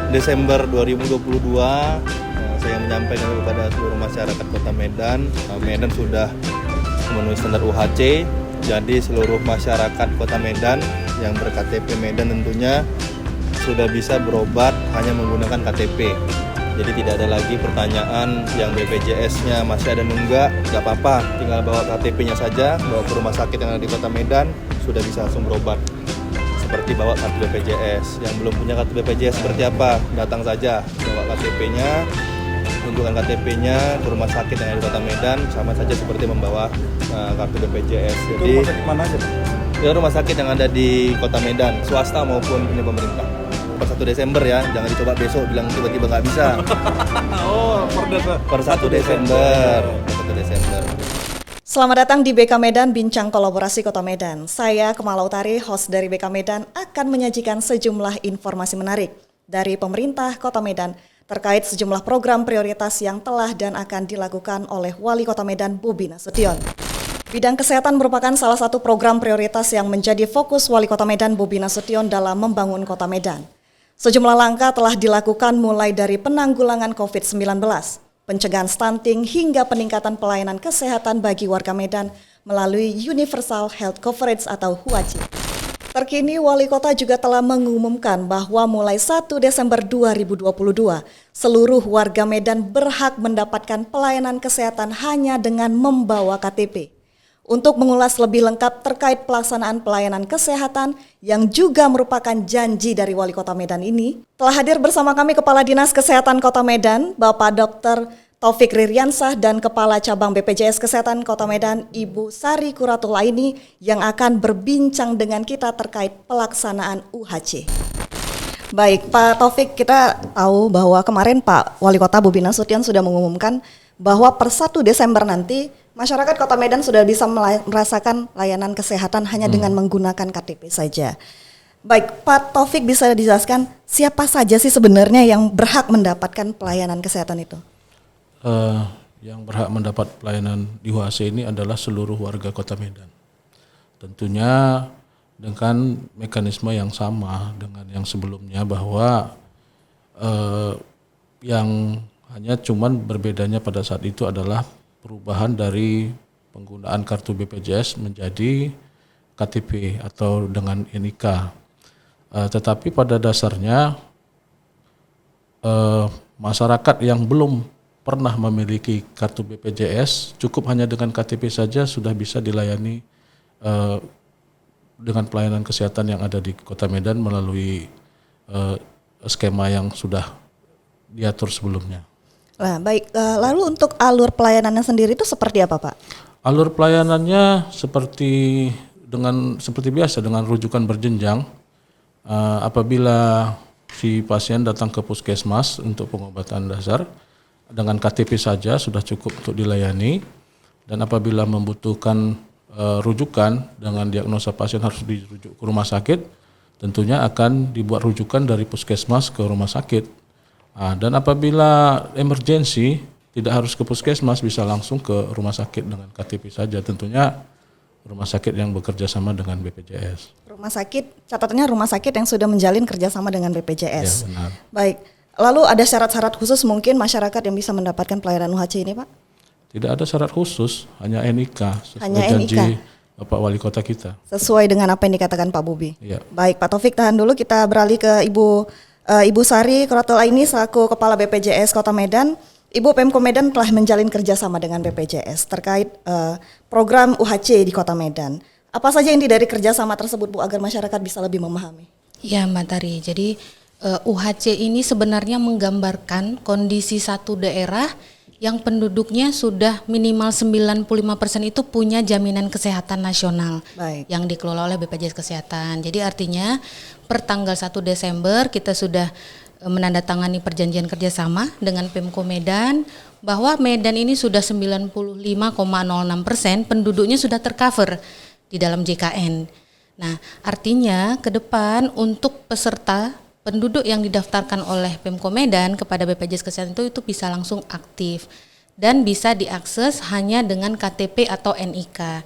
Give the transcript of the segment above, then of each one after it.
Desember 2022 saya menyampaikan kepada seluruh masyarakat Kota Medan, Medan sudah memenuhi standar UHC. Jadi seluruh masyarakat Kota Medan yang berKTP Medan tentunya sudah bisa berobat hanya menggunakan KTP. Jadi tidak ada lagi pertanyaan yang BPJS-nya masih ada nunggak, nggak apa-apa, tinggal bawa KTP-nya saja, bawa ke rumah sakit yang ada di Kota Medan, sudah bisa langsung berobat. Seperti bawa kartu BPJS. Yang belum punya kartu BPJS seperti apa? Datang saja, bawa KTP-nya, tunjukkan KTP-nya ke rumah sakit yang ada di Kota Medan, sama saja seperti membawa kartu BPJS. Jadi rumah sakit mana aja, Pak? Ya, rumah sakit yang ada di Kota Medan, swasta maupun ini pemerintah. Per 1 Desember ya, jangan dicoba besok bilang tiba-tiba nggak bisa. Per 1 Desember. Selamat datang di BK Medan Bincang Kolaborasi Kota Medan. Saya Kemala Utari, host dari BK Medan, akan menyajikan sejumlah informasi menarik dari pemerintah Kota Medan terkait sejumlah program prioritas yang telah dan akan dilakukan oleh Wali Kota Medan Bobi Nasution. Bidang kesehatan merupakan salah satu program prioritas yang menjadi fokus Wali Kota Medan Bobi Nasution dalam membangun Kota Medan. Sejumlah langkah telah dilakukan mulai dari penanggulangan COVID-19, pencegahan stunting hingga peningkatan pelayanan kesehatan bagi warga Medan melalui Universal Health Coverage atau UHC. Terkini, Wali Kota juga telah mengumumkan bahwa mulai 1 Desember 2022, seluruh warga Medan berhak mendapatkan pelayanan kesehatan hanya dengan membawa KTP. Untuk mengulas lebih lengkap terkait pelaksanaan pelayanan kesehatan yang juga merupakan janji dari Wali Kota Medan ini, telah hadir bersama kami Kepala Dinas Kesehatan Kota Medan, Bapak Dr. Taufik Ririansah, dan Kepala Cabang BPJS Kesehatan Kota Medan, Ibu Sari Kuratulaini, yang akan berbincang dengan kita terkait pelaksanaan UHC. Baik, Pak Taufik, kita tahu bahwa kemarin Pak Wali Kota Bobi Nasution sudah mengumumkan bahwa per 1 Desember nanti masyarakat Kota Medan sudah bisa merasakan layanan kesehatan hanya dengan menggunakan KTP saja. Baik, Pak Taufik, bisa dijelaskan siapa saja sih sebenarnya yang berhak mendapatkan pelayanan kesehatan itu? Yang berhak mendapat pelayanan di UHC ini adalah seluruh warga Kota Medan. Tentunya dengan mekanisme yang sama dengan yang sebelumnya, bahwa yang hanya cuman berbedanya pada saat itu adalah perubahan dari penggunaan kartu BPJS menjadi KTP atau dengan NIK. Tetapi pada dasarnya masyarakat yang belum pernah memiliki kartu BPJS cukup hanya dengan KTP saja sudah bisa dilayani dengan pelayanan kesehatan yang ada di Kota Medan melalui skema yang sudah diatur sebelumnya. Nah, baik, lalu untuk alur pelayanannya sendiri itu seperti apa, Pak? Alur pelayanannya seperti biasa dengan rujukan berjenjang. Apabila si pasien datang ke puskesmas untuk pengobatan dasar, dengan KTP saja sudah cukup untuk dilayani. Dan apabila membutuhkan rujukan dengan diagnosa pasien harus dirujuk ke rumah sakit, tentunya akan dibuat rujukan dari puskesmas ke rumah sakit. Dan apabila emergensi tidak harus ke puskesmas, bisa langsung ke rumah sakit dengan KTP saja. Tentunya rumah sakit yang bekerja sama dengan BPJS. Rumah sakit, catatannya rumah sakit yang sudah menjalin kerjasama dengan BPJS. Ya, benar. Baik, lalu ada syarat-syarat khusus mungkin masyarakat yang bisa mendapatkan pelayanan UHC ini, Pak? Tidak ada syarat khusus, hanya NIK sesuai Hanya janji NIK. Bapak Wali Kota kita. Sesuai dengan apa yang dikatakan Pak Bobi. Ya. Baik, Pak Taufik, tahan dulu, kita beralih ke Ibu Sari Kuratulaini selaku Kepala BPJS Kota Medan. Ibu, Pemko Medan telah menjalin kerjasama dengan BPJS terkait program UHC di Kota Medan. Apa saja inti dari kerjasama tersebut, Bu, agar masyarakat bisa lebih memahami? Ya, Mbak Tari. Jadi UHC ini sebenarnya menggambarkan kondisi satu daerah yang penduduknya sudah minimal 95% itu punya jaminan kesehatan nasional. Baik. Yang dikelola oleh BPJS Kesehatan. Jadi artinya per tanggal 1 Desember kita sudah menandatangani perjanjian kerjasama dengan Pemko Medan bahwa Medan ini sudah 95,06% penduduknya sudah tercover di dalam JKN. Nah, artinya ke depan untuk peserta penduduk yang didaftarkan oleh Pemko Medan kepada BPJS Kesehatan itu bisa langsung aktif dan bisa diakses hanya dengan KTP atau NIK.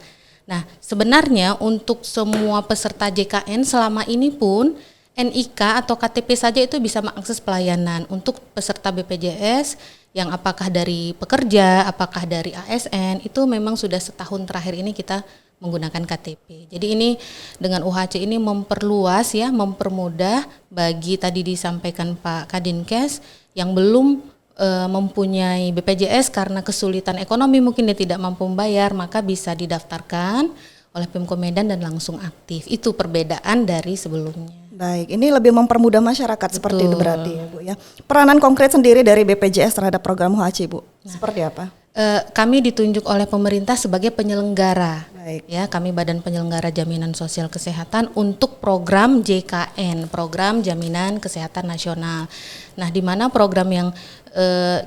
Nah, sebenarnya untuk semua peserta JKN selama ini pun NIK atau KTP saja itu bisa mengakses pelayanan untuk peserta BPJS yang apakah dari pekerja, apakah dari ASN, itu memang sudah setahun terakhir ini kita menggunakan KTP. Jadi ini dengan UHC ini memperluas ya, mempermudah bagi tadi disampaikan Pak Kadinkes yang belum mempunyai BPJS karena kesulitan ekonomi, mungkin dia tidak mampu membayar, maka bisa didaftarkan oleh Pemko Medan dan langsung aktif. Itu perbedaan dari sebelumnya. Baik, ini lebih mempermudah masyarakat seperti itu berarti ya Bu ya. Peranan konkret sendiri dari BPJS terhadap program UHC Bu, seperti apa? Kami ditunjuk oleh pemerintah sebagai penyelenggara. Baik. Ya, kami Badan Penyelenggara Jaminan Sosial Kesehatan untuk program JKN, Program Jaminan Kesehatan Nasional. Nah, di mana program yang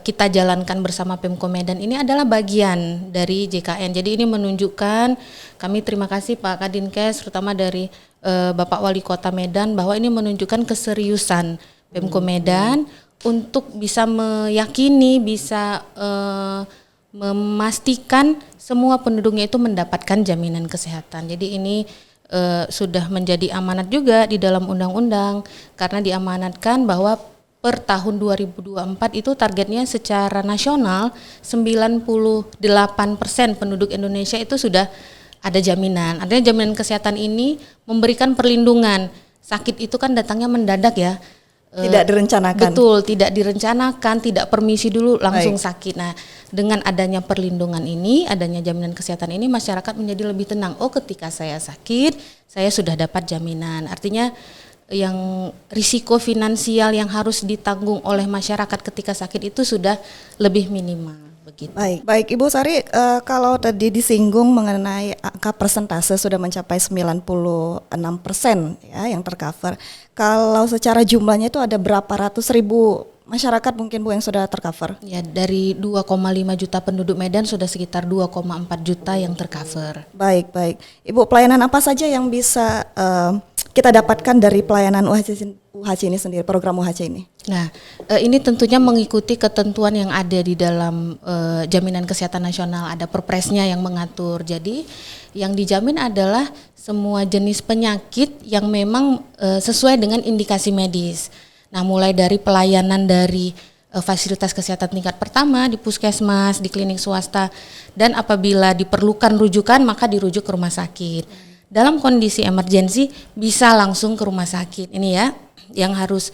kita jalankan bersama Pemko Medan ini adalah bagian dari JKN. Jadi ini menunjukkan, kami terima kasih Pak Kadinkes, terutama dari Bapak Wali Kota Medan, bahwa ini menunjukkan keseriusan Pemko Medan untuk bisa meyakini, bisa memastikan semua penduduknya itu mendapatkan jaminan kesehatan. Jadi ini sudah menjadi amanat juga di dalam undang-undang, karena diamanatkan bahwa per tahun 2024 itu targetnya secara nasional 98% penduduk Indonesia itu sudah ada jaminan. Artinya jaminan kesehatan ini memberikan perlindungan. Sakit itu kan datangnya mendadak ya. Tidak direncanakan. Betul, tidak direncanakan, tidak permisi dulu langsung sakit. Nah, dengan adanya perlindungan ini, adanya jaminan kesehatan ini, masyarakat menjadi lebih tenang. Oh, ketika saya sakit, saya sudah dapat jaminan. Artinya yang risiko finansial yang harus ditanggung oleh masyarakat ketika sakit itu sudah lebih minimal. Begitu. Baik Ibu Sari, kalau tadi disinggung mengenai angka persentase sudah mencapai 96% ya yang tercover. Kalau secara jumlahnya itu ada berapa ratus ribu masyarakat mungkin Bu yang sudah tercover? Ya, dari 2,5 juta penduduk Medan sudah sekitar 2,4 juta yang tercover. Baik. Ibu, pelayanan apa saja yang bisa kita dapatkan dari pelayanan UHC ini sendiri, program UHC ini? Nah, ini tentunya mengikuti ketentuan yang ada di dalam Jaminan Kesehatan Nasional, ada perpresnya yang mengatur. Jadi yang dijamin adalah semua jenis penyakit yang memang sesuai dengan indikasi medis. Nah, mulai dari pelayanan dari fasilitas kesehatan tingkat pertama di puskesmas, di klinik swasta, dan apabila diperlukan rujukan maka dirujuk ke rumah sakit. Dalam kondisi emergensi bisa langsung ke rumah sakit. Ini ya yang harus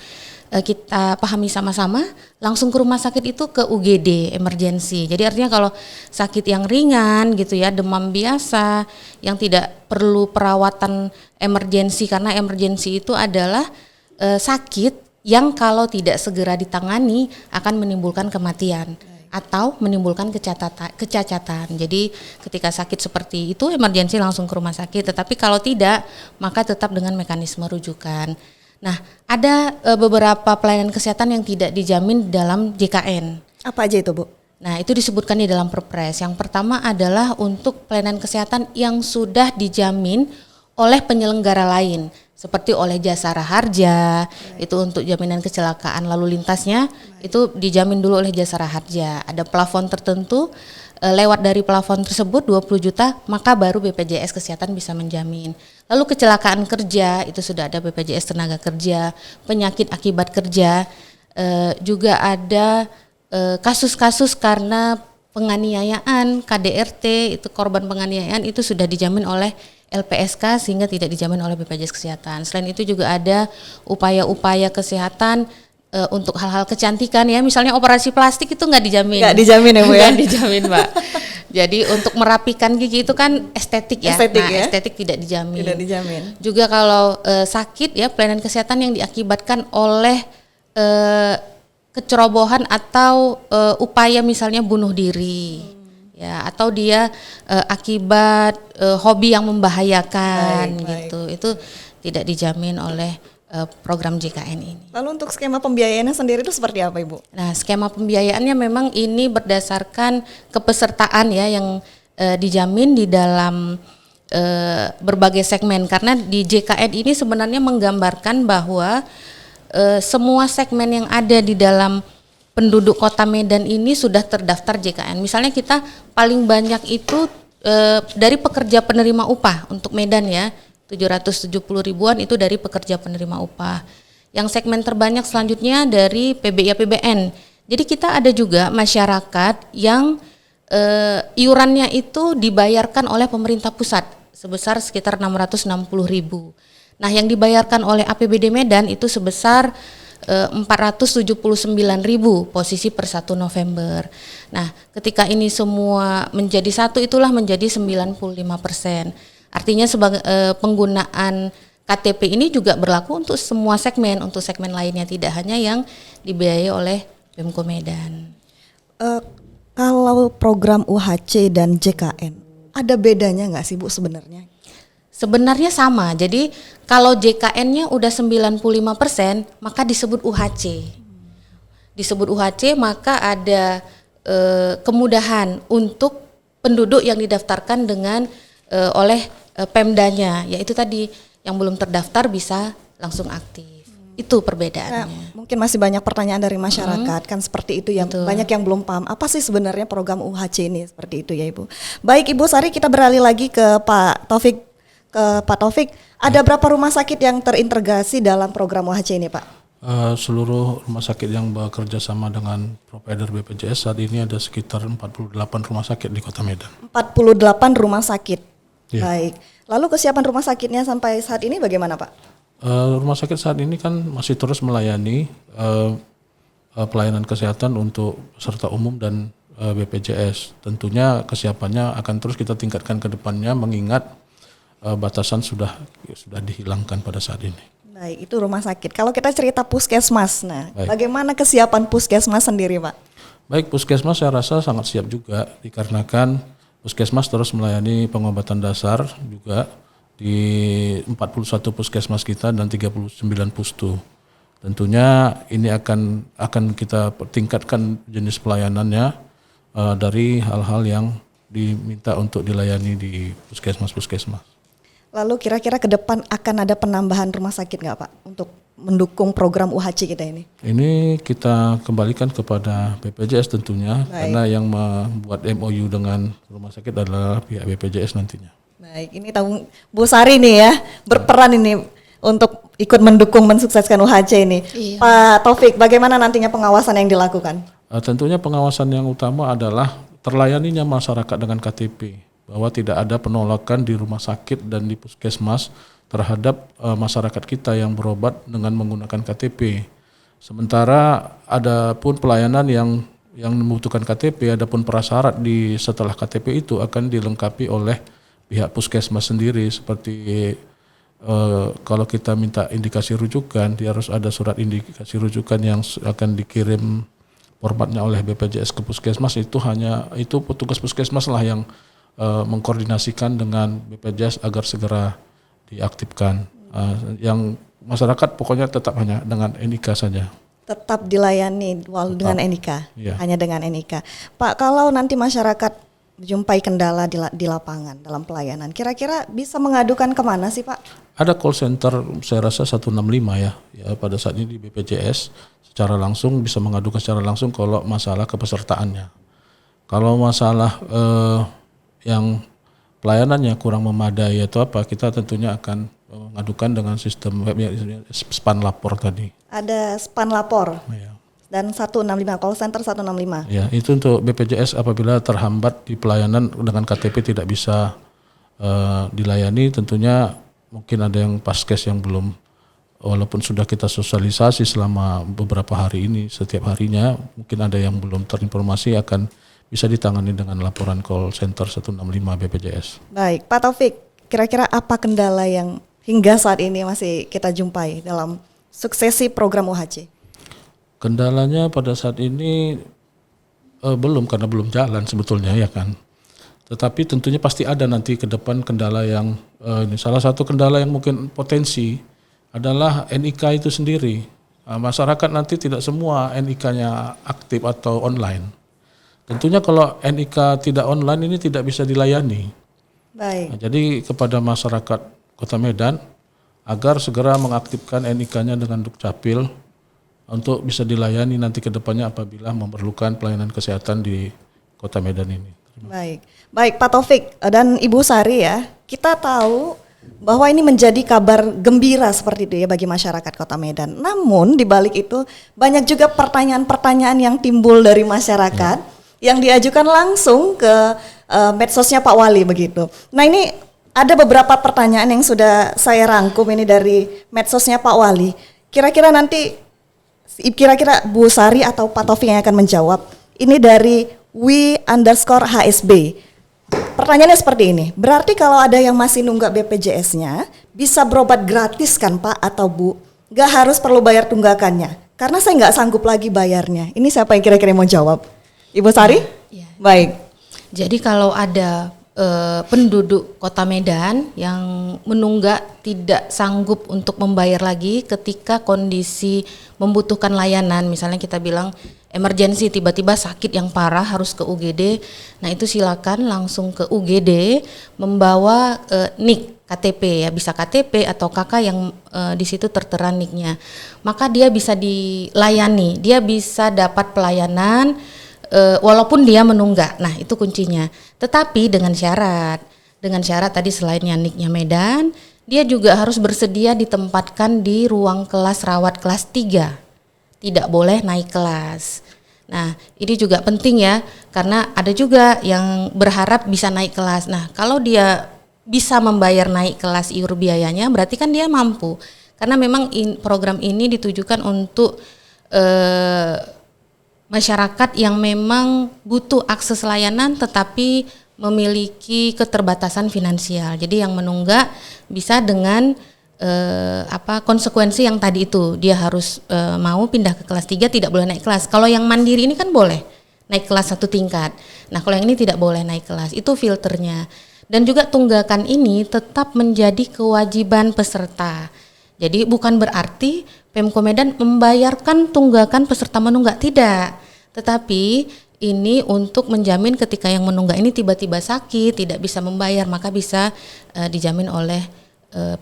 kita pahami sama-sama, langsung ke rumah sakit itu ke UGD emergensi. Jadi artinya kalau sakit yang ringan gitu ya, demam biasa yang tidak perlu perawatan emergensi, karena emergensi itu adalah sakit yang kalau tidak segera ditangani akan menimbulkan kematian atau menimbulkan kecacatan. Jadi ketika sakit seperti itu emergensi langsung ke rumah sakit, tetapi kalau tidak maka tetap dengan mekanisme rujukan. Nah, ada beberapa pelayanan kesehatan yang tidak dijamin dalam JKN. Apa aja itu, Bu? Nah, itu disebutkan di dalam Perpres. Yang pertama adalah untuk pelayanan kesehatan yang sudah dijamin oleh penyelenggara lain, seperti oleh Jasara Harja, itu untuk jaminan kecelakaan lalu lintasnya, itu dijamin dulu oleh Jasara Harja. Ada plafon tertentu, lewat dari plafon tersebut 20 juta, maka baru BPJS Kesehatan bisa menjamin. Lalu kecelakaan kerja, itu sudah ada BPJS Tenaga Kerja, penyakit akibat kerja, juga ada kasus-kasus karena penganiayaan, KDRT, itu korban penganiayaan, itu sudah dijamin oleh LPSK sehingga tidak dijamin oleh BPJS Kesehatan. Selain itu juga ada upaya-upaya kesehatan untuk hal-hal kecantikan ya, misalnya operasi plastik itu nggak dijamin. Nggak dijamin ya Bu ya? Nggak dijamin Mbak. Jadi untuk merapikan gigi itu kan estetik ya. Estetik tidak dijamin. Tidak dijamin. Juga kalau sakit ya, pelayanan kesehatan yang diakibatkan oleh kecerobohan atau upaya misalnya bunuh diri. Ya, atau dia akibat hobi yang membahayakan gitu. Itu tidak dijamin oleh program JKN ini. Lalu untuk skema pembiayaannya sendiri itu seperti apa Ibu? Nah, skema pembiayaannya memang ini berdasarkan kepesertaan ya yang dijamin di dalam berbagai segmen, karena di JKN ini sebenarnya menggambarkan bahwa semua segmen yang ada di dalam penduduk Kota Medan ini sudah terdaftar JKN. Misalnya kita paling banyak itu dari pekerja penerima upah untuk Medan ya, 770 ribuan itu dari pekerja penerima upah. Yang segmen terbanyak selanjutnya dari PBI APBN. Jadi kita ada juga masyarakat yang iurannya itu dibayarkan oleh pemerintah pusat sebesar sekitar 660 ribu. Nah, yang dibayarkan oleh APBD Medan itu sebesar 479 ribu posisi per 1 November. Nah, ketika ini semua menjadi satu itulah menjadi 95%. Artinya sebagai penggunaan KTP ini juga berlaku untuk semua segmen, untuk segmen lainnya tidak hanya yang dibiayai oleh Pemko Medan. Kalau program UHC dan JKN, ada bedanya nggak sih Bu sebenarnya? Sebenarnya sama. Jadi kalau JKN-nya udah 95%, maka disebut UHC. Disebut UHC maka ada kemudahan untuk penduduk yang didaftarkan dengan oleh Pemdanya, yaitu tadi yang belum terdaftar bisa langsung aktif. Itu perbedaannya. Nah, mungkin masih banyak pertanyaan dari masyarakat kan seperti itu ya. Betul. Banyak yang belum paham apa sih sebenarnya program UHC ini seperti itu ya Ibu. Baik Ibu Sari, kita beralih lagi ke Pak Taufik. Ada berapa rumah sakit yang terintegrasi dalam program UHC ini Pak? Seluruh rumah sakit yang bekerja sama dengan provider BPJS saat ini ada sekitar 48 rumah sakit di Kota Medan. 48 rumah sakit. Ya. Baik. Lalu kesiapan rumah sakitnya sampai saat ini bagaimana Pak? Rumah sakit saat ini kan masih terus melayani pelayanan kesehatan untuk peserta umum dan BPJS. Tentunya kesiapannya akan terus kita tingkatkan ke depannya mengingat batasan sudah dihilangkan pada saat ini. Baik, itu rumah sakit. Kalau kita cerita puskesmas, nah Baik. bagaimana kesiapan puskesmas sendiri Pak? Baik, puskesmas saya rasa sangat siap juga dikarenakan puskesmas terus melayani pengobatan dasar juga di 41 puskesmas kita dan 39 pustu. Tentunya ini akan kita tingkatkan jenis pelayanannya dari hal-hal yang diminta untuk dilayani di puskesmas-puskesmas. Lalu kira-kira ke depan akan ada penambahan rumah sakit nggak Pak untuk mendukung program UHC kita ini? Ini kita kembalikan kepada BPJS tentunya. Baik. Karena yang membuat MOU dengan rumah sakit adalah pihak BPJS nantinya. Baik, ini tahu Bu Sari nih ya berperan ini untuk ikut mendukung mensukseskan UHC ini. Iya. Pak Taufik, bagaimana nantinya pengawasan yang dilakukan? Tentunya pengawasan yang utama adalah terlayaninya masyarakat dengan KTP. Bahwa tidak ada penolakan di rumah sakit dan di puskesmas terhadap masyarakat kita yang berobat dengan menggunakan KTP. Sementara ada pun pelayanan yang membutuhkan KTP, ada pun prasyarat setelah KTP itu akan dilengkapi oleh pihak puskesmas sendiri seperti kalau kita minta indikasi rujukan, dia harus ada surat indikasi rujukan yang akan dikirim formatnya oleh BPJS ke puskesmas. Itu petugas puskesmas lah yang mengkoordinasikan dengan BPJS agar segera diaktifkan. Yang masyarakat pokoknya tetap hanya dengan NIK saja. Tetap dilayani dengan NIK, Iya. hanya dengan NIK. Pak, kalau nanti masyarakat menjumpai kendala di lapangan dalam pelayanan, kira-kira bisa mengadukan kemana sih Pak? Ada call center saya rasa 165 ya pada saat ini di BPJS secara langsung bisa mengadukan secara langsung kalau masalah kepesertaannya. Kalau masalah yang pelayanannya kurang memadai atau apa, kita tentunya akan mengadukan dengan sistem web span lapor tadi. Ada span lapor Ya. dan 165, call center 165. Ya, itu untuk BPJS apabila terhambat di pelayanan dengan KTP tidak bisa dilayani, tentunya mungkin ada yang paskes yang belum, walaupun sudah kita sosialisasi selama beberapa hari ini, setiap harinya mungkin ada yang belum terinformasi akan bisa ditangani dengan laporan call center 165 BPJS. Baik, Pak Taufik, kira-kira apa kendala yang hingga saat ini masih kita jumpai dalam suksesi program UHC? Kendalanya pada saat ini belum, karena belum jalan sebetulnya ya kan. Tetapi tentunya pasti ada nanti ke depan kendala yang ini. Salah satu kendala yang mungkin potensi adalah NIK itu sendiri. Masyarakat nanti tidak semua NIK-nya aktif atau online. Tentunya kalau NIK tidak online ini tidak bisa dilayani. Baik. Nah, jadi kepada masyarakat Kota Medan agar segera mengaktifkan NIK-nya dengan Dukcapil untuk bisa dilayani nanti ke depannya apabila memerlukan pelayanan kesehatan di Kota Medan ini. Baik, Pak Taufik dan Ibu Sari ya, kita tahu bahwa ini menjadi kabar gembira seperti itu ya bagi masyarakat Kota Medan. Namun di balik itu banyak juga pertanyaan-pertanyaan yang timbul dari masyarakat yang diajukan langsung ke medsosnya Pak Wali begitu. Nah ini ada beberapa pertanyaan yang sudah saya rangkum ini dari medsosnya Pak Wali. Kira-kira Bu Sari atau Pak Taufik yang akan menjawab. Ini dari wi_HSB. Pertanyaannya seperti ini, berarti kalau ada yang masih nunggak BPJS-nya, bisa berobat gratis kan Pak atau Bu? Gak harus perlu bayar tunggakannya, karena saya nggak sanggup lagi bayarnya. Ini siapa yang kira-kira mau jawab? Ibu Sari? Ya. Baik. Jadi kalau ada penduduk Kota Medan yang menunggak tidak sanggup untuk membayar lagi ketika kondisi membutuhkan layanan, misalnya kita bilang emergensi, tiba-tiba sakit yang parah harus ke UGD, nah itu silakan langsung ke UGD membawa NIK KTP ya, bisa KTP atau KK yang di situ tertera NIK-nya, maka dia bisa dilayani, dia bisa dapat pelayanan walaupun dia menunggak. Nah itu kuncinya, tetapi dengan syarat tadi selain yang NIK-nya Medan, dia juga harus bersedia ditempatkan di ruang kelas rawat kelas 3, tidak boleh naik kelas. Nah ini juga penting ya, karena ada juga yang berharap bisa naik kelas. Nah kalau dia bisa membayar naik kelas iur biayanya, berarti kan dia mampu, karena memang program ini ditujukan untuk masyarakat yang memang butuh akses layanan tetapi memiliki keterbatasan finansial. Jadi yang menunggak bisa dengan konsekuensi yang tadi itu, dia harus mau pindah ke kelas 3, tidak boleh naik kelas. Kalau yang mandiri ini kan boleh naik kelas 1 tingkat. Nah kalau yang ini tidak boleh naik kelas, itu filternya. Dan juga tunggakan ini tetap menjadi kewajiban peserta. Jadi bukan berarti Pemko Medan membayarkan tunggakan peserta menunggak, tidak. Tetapi ini untuk menjamin ketika yang menunggak ini tiba-tiba sakit, tidak bisa membayar, maka bisa dijamin oleh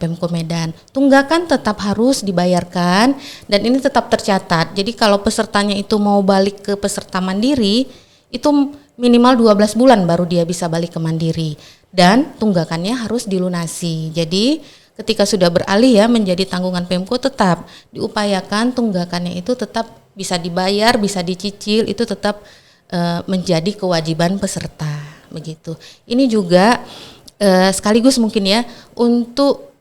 Pemko Medan. Tunggakan tetap harus dibayarkan dan ini tetap tercatat. Jadi kalau pesertanya itu mau balik ke peserta mandiri, itu minimal 12 bulan baru dia bisa balik ke mandiri. Dan tunggakannya harus dilunasi. Jadi ketika sudah beralih ya menjadi tanggungan Pemko, tetap diupayakan tunggakannya itu tetap bisa dibayar, bisa dicicil, itu tetap menjadi kewajiban peserta begitu. Ini juga sekaligus mungkin ya untuk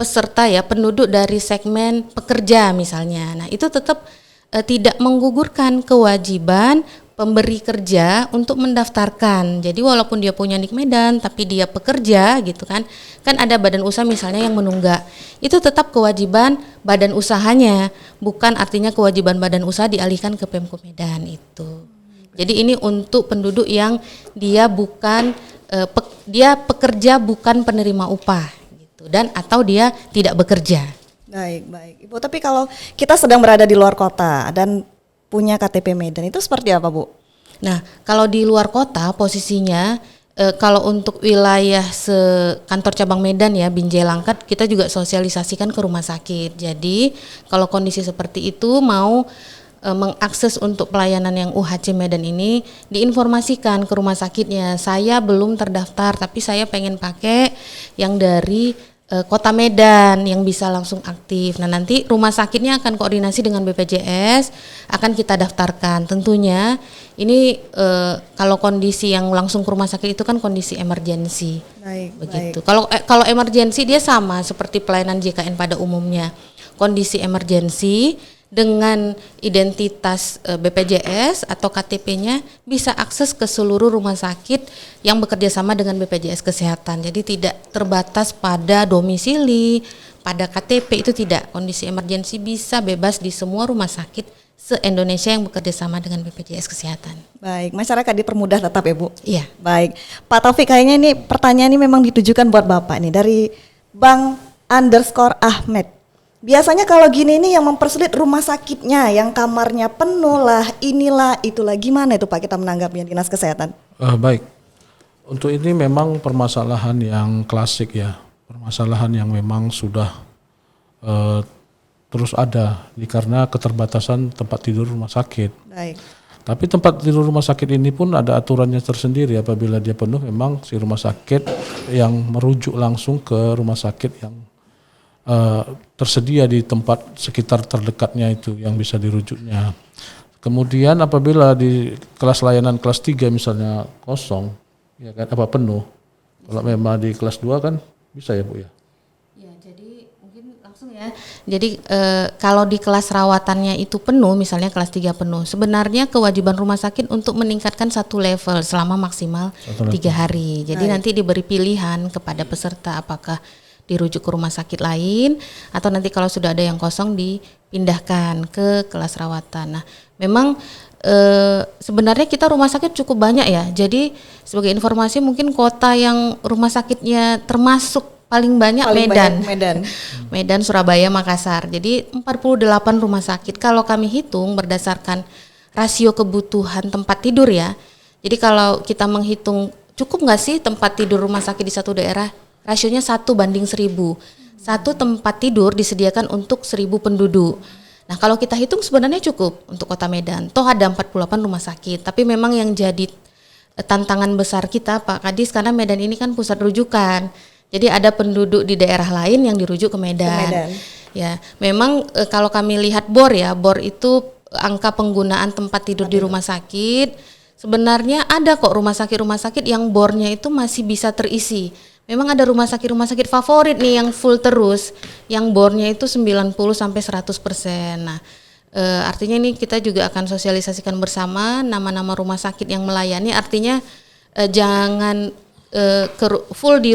peserta ya, penduduk dari segmen pekerja misalnya. Nah itu tetap tidak menggugurkan kewajiban pemberi kerja untuk mendaftarkan. Jadi walaupun dia punya NIK Medan tapi dia pekerja gitu kan ada badan usaha misalnya yang menunggak, itu tetap kewajiban badan usahanya, bukan artinya kewajiban badan usaha dialihkan ke Pemko Medan itu. Jadi ini untuk penduduk yang dia bukan dia pekerja bukan penerima upah gitu, dan atau dia tidak bekerja. Baik Ibu, tapi kalau kita sedang berada di luar kota dan punya KTP Medan, itu seperti apa Bu? Nah kalau di luar kota posisinya kalau untuk wilayah kantor cabang Medan ya, Binjai Langkat, kita juga sosialisasikan ke rumah sakit. Jadi kalau kondisi seperti itu mau mengakses untuk pelayanan yang UHC Medan ini, diinformasikan ke rumah sakitnya, saya belum terdaftar tapi saya pengen pakai yang dari Kota Medan yang bisa langsung aktif. Nah nanti rumah sakitnya akan koordinasi dengan BPJS, akan kita daftarkan. Tentunya ini kalau kondisi yang langsung ke rumah sakit itu kan kondisi emergensi. Begitu. Kalau emergensi dia sama seperti pelayanan JKN pada umumnya. Kondisi emergensi dengan identitas BPJS atau KTP-nya bisa akses ke seluruh rumah sakit yang bekerja sama dengan BPJS Kesehatan. Jadi tidak terbatas pada domisili, pada KTP, itu tidak. Kondisi emergensi bisa bebas di semua rumah sakit se-Indonesia yang bekerja sama dengan BPJS Kesehatan. Baik, masyarakat dipermudah tetap ya Bu? Iya. Baik, Pak Taufik, kayaknya ini pertanyaan ini memang ditujukan buat Bapak nih, dari Bang_Ahmed. Biasanya kalau gini ini yang mempersulit rumah sakitnya, yang kamarnya penuh lah, inilah, itulah. Gimana itu Pak kita menanggapinya Dinas Kesehatan? Baik, untuk ini memang permasalahan yang klasik ya, permasalahan yang memang sudah terus ada karena keterbatasan tempat tidur rumah sakit. Baik. Tapi tempat tidur rumah sakit ini pun ada aturannya tersendiri. Apabila dia penuh, memang si rumah sakit yang merujuk langsung ke rumah sakit yang tersedia di tempat sekitar terdekatnya itu yang bisa dirujuknya. Kemudian apabila di kelas layanan kelas 3 misalnya kosong, ya kan, penuh. Kalau memang di kelas 2 kan bisa ya Bu ya? Ya, jadi mungkin langsung ya. Jadi kalau di kelas rawatannya itu penuh, misalnya kelas 3 penuh, sebenarnya kewajiban rumah sakit untuk meningkatkan satu level selama maksimal 3 hari. Jadi nanti diberi pilihan kepada peserta apakah dirujuk ke rumah sakit lain atau nanti kalau sudah ada yang kosong dipindahkan ke kelas rawatan. Nah, memang sebenarnya kita rumah sakit cukup banyak ya. Jadi sebagai informasi mungkin kota yang rumah sakitnya termasuk paling banyak Medan. Medan, Surabaya, Makassar. Jadi 48 rumah sakit. Kalau kami hitung berdasarkan rasio kebutuhan tempat tidur ya. Jadi kalau kita menghitung cukup nggak sih tempat tidur rumah sakit di satu daerah? Rasionya 1:1000. Satu tempat tidur disediakan untuk 1000 penduduk. Nah, kalau kita hitung sebenarnya cukup untuk Kota Medan. Toh ada 48 rumah sakit, tapi memang yang jadi tantangan besar kita Pak Kadis karena Medan ini kan pusat rujukan. Jadi ada penduduk di daerah lain yang dirujuk ke Medan. Ya, memang kalau kami lihat BOR ya, BOR itu angka penggunaan tempat tidur di rumah sakit. Sebenarnya ada kok rumah sakit yang BOR-nya itu masih bisa terisi. Memang ada rumah sakit favorit nih yang full terus, yang BOR-nya itu 90 sampai 100%. Nah, artinya ini kita juga akan sosialisasikan bersama nama-nama rumah sakit yang melayani. Artinya jangan full di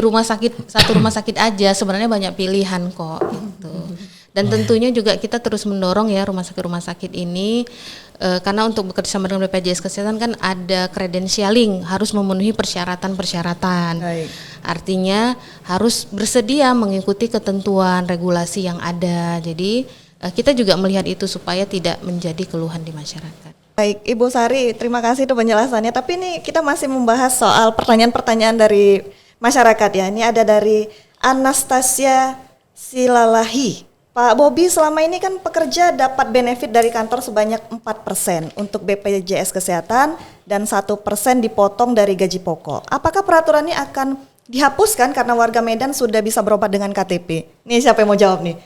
satu rumah sakit aja. Sebenarnya banyak pilihan kok gitu. Dan tentunya juga kita terus mendorong ya rumah sakit ini karena untuk bekerja sama dengan BPJS Kesehatan kan ada credentialing, harus memenuhi persyaratan-persyaratan. Artinya harus bersedia mengikuti ketentuan regulasi yang ada. Jadi kita juga melihat itu supaya tidak menjadi keluhan di masyarakat. Baik, Ibu Sari, terima kasih untuk penjelasannya. Tapi ini kita masih membahas soal pertanyaan-pertanyaan dari masyarakat ya. Ini ada dari Anastasia Silalahi. Pak Bobi, selama ini kan pekerja dapat benefit dari kantor sebanyak 4% untuk BPJS Kesehatan dan 1% dipotong dari gaji pokok. Apakah peraturan ini akan dihapuskan karena warga Medan sudah bisa berobat dengan KTP? Nih siapa yang mau jawab nih?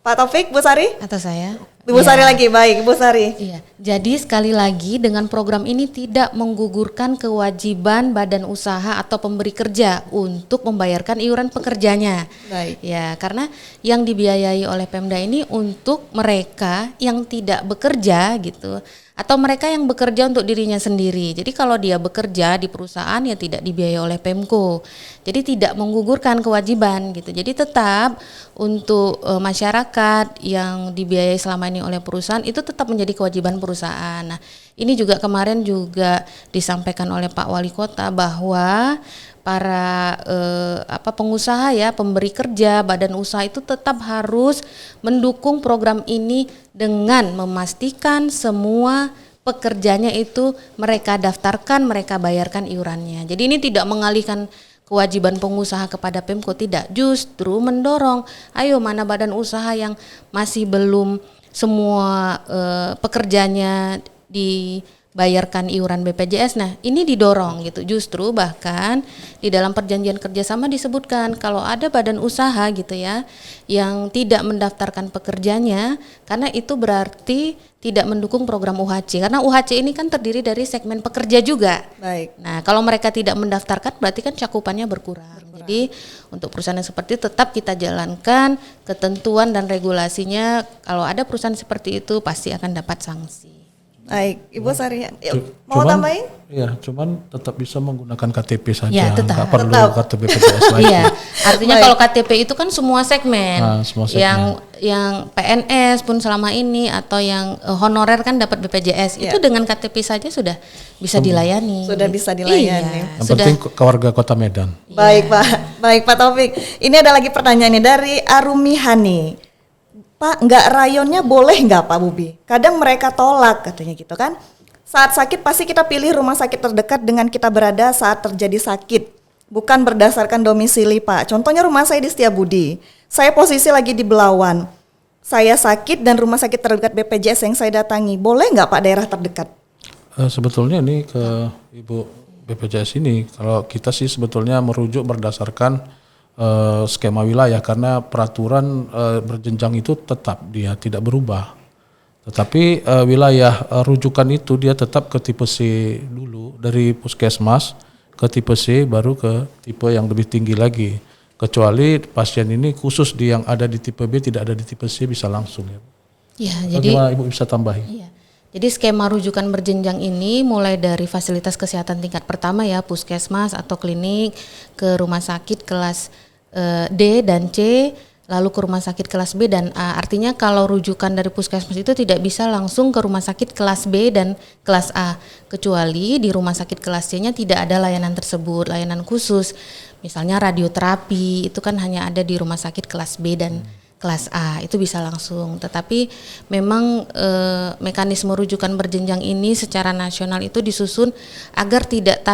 Pak Taufik, Bu Sari? Atau saya? Ibu Sari lagi, baik Ibu Sari. Iya, jadi sekali lagi dengan program ini tidak menggugurkan kewajiban badan usaha atau pemberi kerja untuk membayarkan iuran pekerjanya. Baik. Ya, karena yang dibiayai oleh Pemda ini untuk mereka yang tidak bekerja gitu, atau mereka yang bekerja untuk dirinya sendiri. Jadi kalau dia bekerja di perusahaan ya tidak dibiayai oleh Pemko. Jadi tidak menggugurkan kewajiban gitu. Jadi tetap untuk masyarakat yang dibiayai selama ini oleh perusahaan itu tetap menjadi kewajiban perusahaan. Nah, ini juga kemarin juga disampaikan oleh Pak Wali Kota bahwa para pengusaha ya, pemberi kerja, badan usaha itu tetap harus mendukung program ini dengan memastikan semua pekerjanya itu mereka daftarkan, mereka bayarkan iurannya. Jadi ini tidak mengalihkan kewajiban pengusaha kepada Pemko, tidak, justru mendorong ayo mana badan usaha yang masih belum semua pekerjanya dibayarkan iuran BPJS. Nah, ini didorong gitu. Justru bahkan di dalam perjanjian kerjasama disebutkan kalau ada badan usaha gitu ya yang tidak mendaftarkan pekerjanya, karena itu berarti tidak mendukung program UHC. Karena UHC ini kan terdiri dari segmen pekerja juga. Baik. Nah, kalau mereka tidak mendaftarkan berarti kan cakupannya berkurang. Jadi untuk perusahaan yang seperti itu tetap kita jalankan ketentuan dan regulasinya. Kalau ada perusahaan seperti itu pasti akan dapat sanksi. Baik, Ibu Sari, mau tambahin? Iya, cuman tetap bisa menggunakan KTP saja, Ya, tetap. nggak perlu KTP BPJS lagi. Iya, artinya kalau KTP itu kan semua segmen, Semua segmen. yang PNS pun selama ini atau yang honorer kan dapat BPJS, itu dengan KTP saja sudah bisa dilayani. Sudah bisa dilayani. Iya, Yang penting ke warga Kota Medan. Baik Pak Taufik. Ini ada lagi pertanyaannya dari Arumi Hani. Pak, nggak rayonnya boleh nggak Pak Bobi? Kadang mereka tolak katanya gitu kan. Saat sakit pasti kita pilih rumah sakit terdekat dengan kita berada saat terjadi sakit. Bukan berdasarkan domisili Pak. Contohnya rumah saya di Setiabudi. Saya posisi lagi di Belawan. Saya sakit dan rumah sakit terdekat BPJS yang saya datangi. Boleh nggak Pak daerah terdekat? Sebetulnya ini ke Ibu BPJS ini, kalau kita sih sebetulnya merujuk berdasarkan skema wilayah karena peraturan berjenjang itu tetap dia tidak berubah. Tetapi wilayah rujukan itu dia tetap ke tipe C dulu, dari puskesmas ke tipe C baru ke tipe yang lebih tinggi lagi. Kecuali pasien ini khusus yang ada di tipe B tidak ada di tipe C bisa langsung ya. Ya, Bagaimana Ibu bisa tambahin? Iya. Jadi skema rujukan berjenjang ini mulai dari fasilitas kesehatan tingkat pertama ya, puskesmas atau klinik, ke rumah sakit kelas D dan C, lalu ke rumah sakit kelas B dan A. Artinya kalau rujukan dari puskesmas itu tidak bisa langsung ke rumah sakit kelas B dan kelas A, kecuali di rumah sakit kelas C-nya tidak ada layanan tersebut, layanan khusus. Misalnya radioterapi itu kan hanya ada di rumah sakit kelas B dan kelas A, itu bisa langsung. Tetapi memang mekanisme rujukan berjenjang ini secara nasional itu disusun agar tidak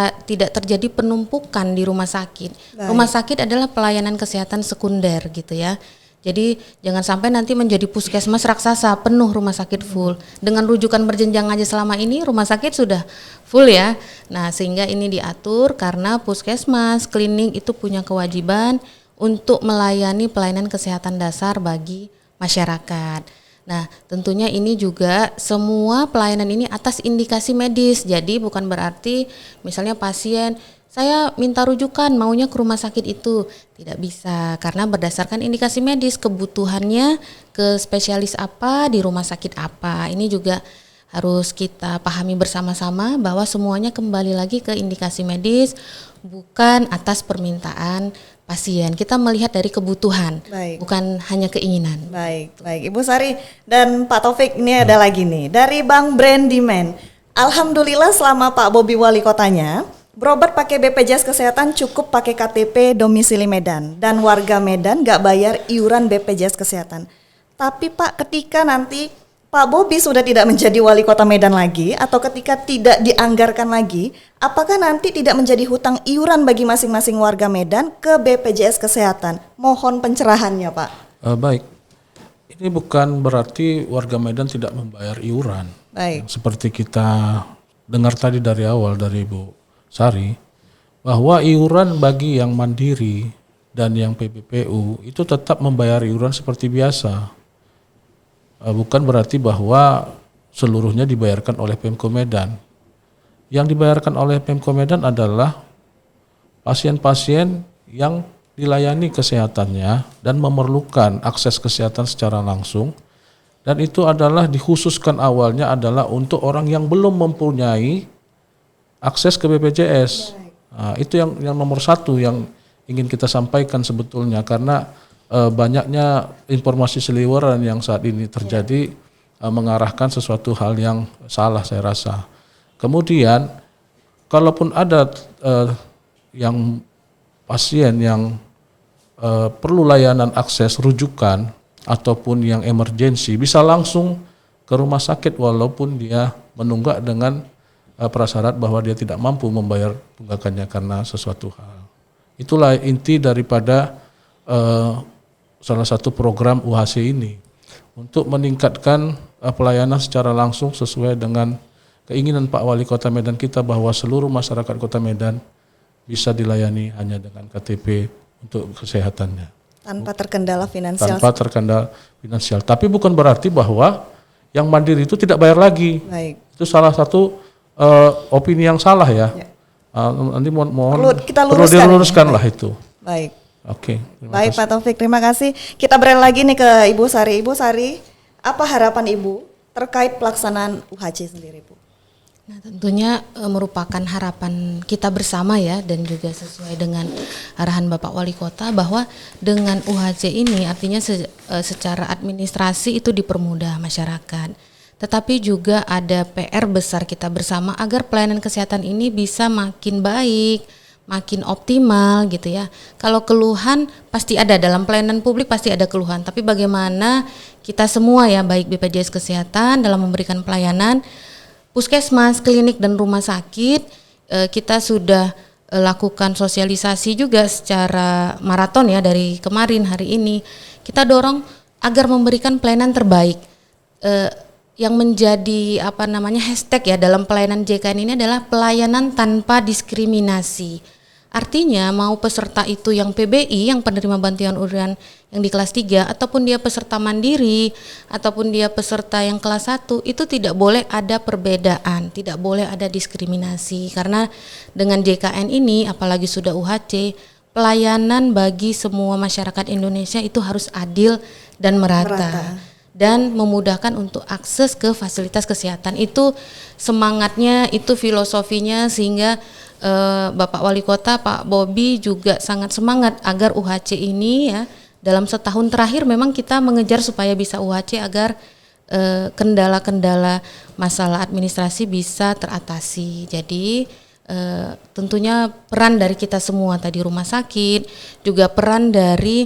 terjadi penumpukan di rumah sakit. Baik. Rumah sakit adalah pelayanan kesehatan sekunder gitu ya. Jadi jangan sampai nanti menjadi puskesmas raksasa, penuh rumah sakit full. Dengan rujukan berjenjang aja selama ini rumah sakit sudah full ya. Nah, sehingga ini diatur karena puskesmas, klinik itu punya kewajiban untuk melayani pelayanan kesehatan dasar bagi masyarakat. Nah, tentunya ini juga semua pelayanan ini atas indikasi medis. Jadi bukan berarti misalnya pasien saya minta rujukan maunya ke rumah sakit itu, tidak bisa karena berdasarkan indikasi medis kebutuhannya ke spesialis apa di rumah sakit apa. Ini juga harus kita pahami bersama-sama bahwa semuanya kembali lagi ke indikasi medis, bukan atas permintaan pasien. Kita melihat dari kebutuhan, Baik. bukan hanya keinginan. Baik, baik Ibu Sari dan Pak Taufik, ini ada lagi nih dari Bang Brandyman. Alhamdulillah selama Pak Bobi wali kotanya, berobat pakai BPJS Kesehatan cukup pakai KTP domisili Medan dan warga Medan nggak bayar iuran BPJS Kesehatan. Tapi Pak, ketika nanti Pak Bobi sudah tidak menjadi wali kota Medan lagi atau ketika tidak dianggarkan lagi, apakah nanti tidak menjadi hutang iuran bagi masing-masing warga Medan ke BPJS Kesehatan? Mohon pencerahannya Pak. Baik, ini bukan berarti warga Medan tidak membayar iuran. Baik. Seperti kita dengar tadi dari awal dari Ibu Sari, bahwa iuran bagi yang mandiri dan yang PBPU itu tetap membayar iuran seperti biasa. Bukan berarti bahwa seluruhnya dibayarkan oleh Pemko Medan. Yang dibayarkan oleh Pemko Medan adalah pasien-pasien yang dilayani kesehatannya dan memerlukan akses kesehatan secara langsung, dan itu adalah dikhususkan awalnya adalah untuk orang yang belum mempunyai akses ke BPJS. Nah, itu yang nomor satu yang ingin kita sampaikan sebetulnya, karena banyaknya informasi seliweran yang saat ini terjadi mengarahkan sesuatu hal yang salah saya rasa. Kemudian kalaupun ada yang pasien yang perlu layanan akses rujukan ataupun yang emergensi bisa langsung ke rumah sakit walaupun dia menunggak dengan prasyarat bahwa dia tidak mampu membayar tunggakannya karena sesuatu hal. Itulah inti daripada salah satu program UHC ini untuk meningkatkan pelayanan secara langsung sesuai dengan keinginan Pak Wali Kota Medan kita bahwa seluruh masyarakat Kota Medan bisa dilayani hanya dengan KTP untuk kesehatannya. Tanpa terkendala finansial. Tanpa terkendala finansial. Tapi bukan berarti bahwa yang mandiri itu tidak bayar lagi. Baik. Itu salah satu opini yang salah ya. Nanti mohon perlu diluruskan lah itu. Baik. Oke. Baik Pak Taufik, terima kasih. Kita beralih lagi nih ke Ibu Sari. Ibu Sari, apa harapan Ibu terkait pelaksanaan UHC sendiri Bu? Nah, tentunya merupakan harapan kita bersama ya, dan juga sesuai dengan arahan Bapak Wali Kota bahwa dengan UHC ini artinya secara administrasi itu dipermudah masyarakat. Tetapi juga ada PR besar kita bersama agar pelayanan kesehatan ini bisa makin baik, makin optimal gitu ya. Kalau keluhan pasti ada, dalam pelayanan publik pasti ada keluhan, tapi bagaimana kita semua ya, baik BPJS Kesehatan dalam memberikan pelayanan, puskesmas, klinik dan rumah sakit, kita sudah lakukan sosialisasi juga secara maraton ya dari kemarin hari ini. Kita dorong agar memberikan pelayanan terbaik. yang menjadi hashtag ya dalam pelayanan JKN ini adalah pelayanan tanpa diskriminasi. Artinya mau peserta itu yang PBI, yang penerima bantuan iuran yang di kelas 3, ataupun dia peserta mandiri, ataupun dia peserta yang kelas 1, itu tidak boleh ada perbedaan, tidak boleh ada diskriminasi. Karena dengan JKN ini, apalagi sudah UHC, pelayanan bagi semua masyarakat Indonesia itu harus adil dan merata. Dan memudahkan untuk akses ke fasilitas kesehatan. Itu semangatnya, itu filosofinya, sehingga Bapak Wali Kota Pak Bobi juga sangat semangat agar UHC ini ya dalam setahun terakhir memang kita mengejar supaya bisa UHC agar kendala-kendala masalah administrasi bisa teratasi. Jadi tentunya peran dari kita semua tadi, rumah sakit, juga peran dari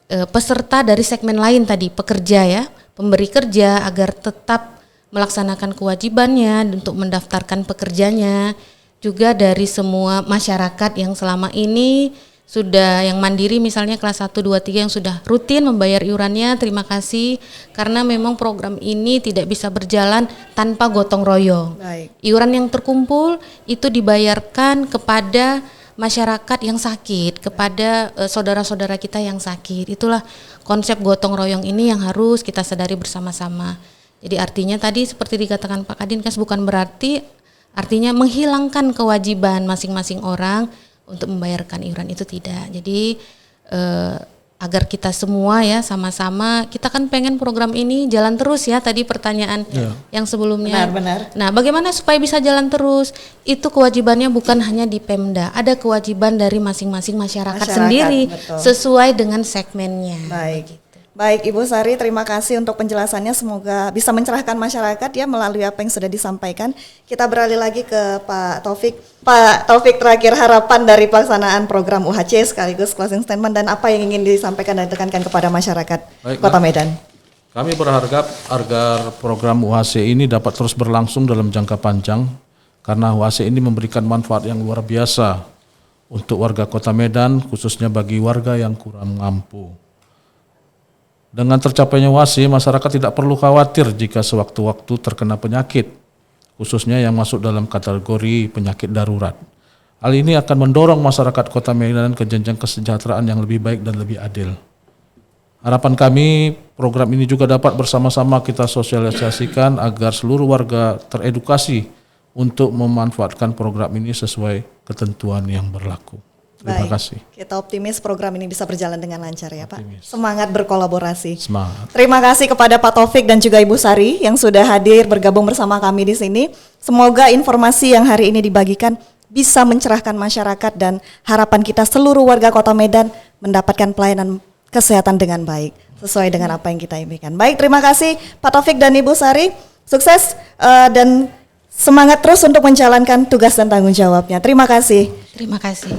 peserta dari segmen lain tadi, pekerja ya, pemberi kerja, agar tetap melaksanakan kewajibannya untuk mendaftarkan pekerjanya, juga dari semua masyarakat yang selama ini sudah yang mandiri misalnya kelas 1, 2, 3 yang sudah rutin membayar iurannya, terima kasih, karena memang program ini tidak bisa berjalan tanpa gotong royong. Baik. Iuran yang terkumpul itu dibayarkan kepada masyarakat yang sakit, kepada saudara-saudara kita yang sakit. Itulah konsep gotong royong ini yang harus kita sadari bersama-sama. Jadi artinya tadi seperti dikatakan Pak Kadinkas, bukan berarti artinya menghilangkan kewajiban masing-masing orang untuk membayarkan iuran, itu tidak. Jadi agar kita semua ya sama-sama, kita kan pengen program ini jalan terus ya, tadi pertanyaan yang sebelumnya. Benar. Nah, bagaimana supaya bisa jalan terus? Itu kewajibannya bukan hanya di Pemda, ada kewajiban dari masing-masing masyarakat sendiri, betul. Sesuai dengan segmennya. Baik Ibu Sari, terima kasih untuk penjelasannya, semoga bisa mencerahkan masyarakat ya melalui apa yang sudah disampaikan. Kita beralih lagi ke Pak Taufik. Pak Taufik, terakhir harapan dari pelaksanaan program UHC sekaligus closing statement dan apa yang ingin disampaikan dan ditekankan kepada masyarakat Kota Medan. Kami berharap agar program UHC ini dapat terus berlangsung dalam jangka panjang, karena UHC ini memberikan manfaat yang luar biasa untuk warga Kota Medan, khususnya bagi warga yang kurang mampu. Dengan tercapainya UHC, masyarakat tidak perlu khawatir jika sewaktu-waktu terkena penyakit, khususnya yang masuk dalam kategori penyakit darurat. Hal ini akan mendorong masyarakat Kota Medan ke jenjang kesejahteraan yang lebih baik dan lebih adil. Harapan kami, program ini juga dapat bersama-sama kita sosialisasikan agar seluruh warga teredukasi untuk memanfaatkan program ini sesuai ketentuan yang berlaku. Terima kasih. Kita optimis program ini bisa berjalan dengan lancar ya Pak. Semangat berkolaborasi. Semangat. Terima kasih kepada Pak Taufik dan juga Ibu Sari yang sudah hadir bergabung bersama kami di sini. Semoga informasi yang hari ini dibagikan bisa mencerahkan masyarakat dan harapan kita seluruh warga Kota Medan mendapatkan pelayanan kesehatan dengan baik sesuai dengan apa yang kita impikan. Baik, terima kasih Pak Taufik dan Ibu Sari. Sukses dan semangat terus untuk menjalankan tugas dan tanggung jawabnya. Terima kasih. Terima kasih.